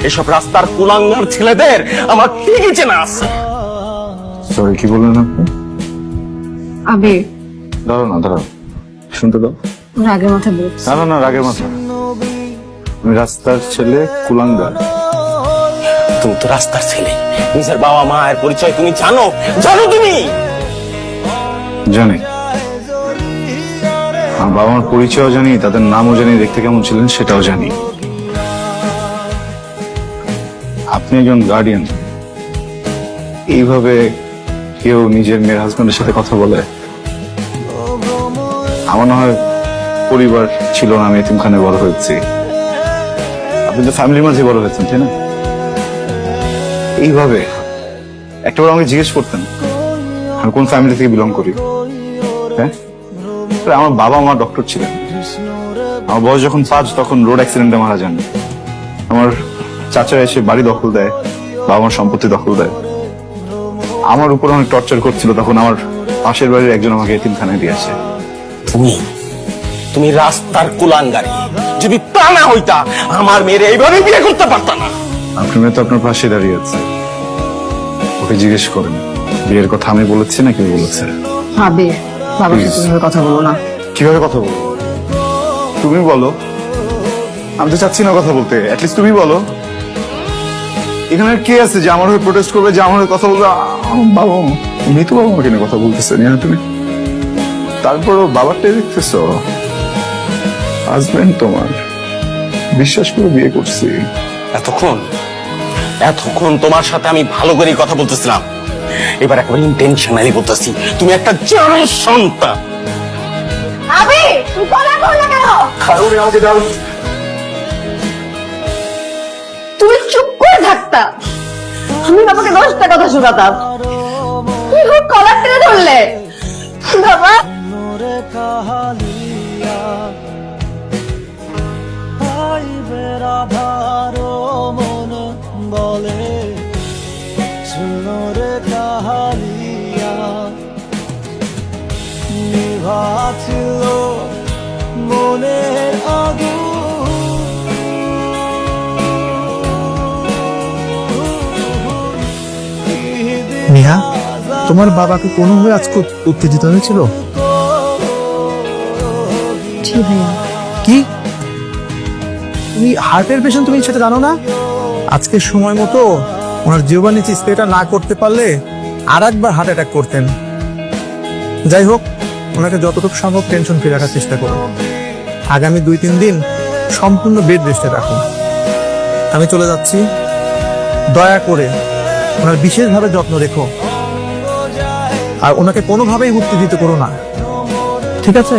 এসব রাস্তার কুলাঙ্গার ছেলেদের আমার ঠিকই চেনা আছে। সরি, কি বললেন আপনি? আবে দাঁড়াও না, দাঁড়াও, শুনতে দাও। রাগের মাথায় বলছি। না না না, রাগের মাথা। তুমি রাস্তার ছেলে, কুলাঙ্গার। তুমি তো রাস্তার ছেলে, নিজের বাবা মায়ের পরিচয় তুমি জানো? জানো তুমি? জানি, আমার বাবা মার পরিচয়ও জানি, তাদের নামও জানি, দেখতে কেমন ছিলেন সেটাও জানি। আপনি একজন গার্ডিয়ান, এইভাবে কেউ নিজের মেয়ের হাজবেন্ডের সাথে কথা বলে? আমার না হয় পরিবার ছিল না, আমি এতিমখানায় বড় হয়েছি, আপনি তো ফ্যামিলির মাঝে বড় হয়েছেন, তাই না? এইভাবে একটাবার আমাকে জিজ্ঞেস করতেন আমি কোন ফ্যামিলি থেকে বিলং করি। হ্যাঁ, আমার বাবা মা ডক্টর ছিলেন, আমার বয়স যখন 5 তখন রোড অ্যাক্সিডেন্টে মারা যান। আমার চাচা এসে বাড়ি দখল দেয়, বাবা মার সম্পত্তি দখল দেয়, আমার উপর অনেক টর্চার করছিল। তখন আমার পাশের বাড়ির একজন আমাকে এতিমখানায় দিয়ে আসে। তুমি রাস্তার কুলাঙ্গারি। যদি তা না হইতা আমার মেয়ের এইভাবে বিয়ে করতে পারতা না। আপনার মেয়ে তো আপনার পাশে দাঁড়িয়ে আছে, ওকে জিজ্ঞেস করেন বিয়ের কথা আমি বলেছি না কেউ বলেছে। আবে বাবার সাথে তুমি কথা বলো না। কিভাবে কথা বলবো? তুমি বলো। আমি তো চাচ্ছি না কথা বলতে, অ্যাটলিস্ট তুমি বলো। এখানে কে আছে যে আমার হয়ে প্রোটেস্ট করবে, যে আমার হয়ে কথা বলবে? বাবা মা, মৃত বাবা মা কিনে কথা বলতেছে না তুমি? তারপরও বাবারটাই দেখতেছো, হাজবেন্ড তোমার, বিশ্বাস করে বিয়ে করছি। এতক্ষণ তোমার সাথে আমি ভালো করে কথা বলতেছিলাম, এবার একেবারে ইন্টেনশনালি বলতেছি তুমি একটা জানো সন্তান। আবে তুই গলা করলে কেন? তুই চুপ করে থাকতা, আমি বাবাকে 10টা কথা শোনাতাম। তুই ওর কলার টেনে ধরলে। বাবা মনের আগুন নেহা, তোমার বাবাকে কোনোভাবে আজকে উত্তেজিত হয়েছিল? জি ভাইয়া। কি তুমি হার্টের পেশেন্ট, তুমি সেটা জানো না? আজকে সময় মতো ওনার জিহ্বার নিচে স্প্রেটা না করতে পারলে আর একবার হার্ট অ্যাটাক করতেন। যাই হোক, ওনাকে যতটুকু সম্ভব টেনশন ফ্রি রাখার চেষ্টা করুন। আগামী 2-3 দিন সম্পূর্ণ বেড রেস্টে রাখুন। আমি চলে যাচ্ছি, দয়া করে ওনার বিশেষভাবে যত্ন রেখো, আর ওনাকে কোনোভাবেই উত্তেজিত করো না, ঠিক আছে?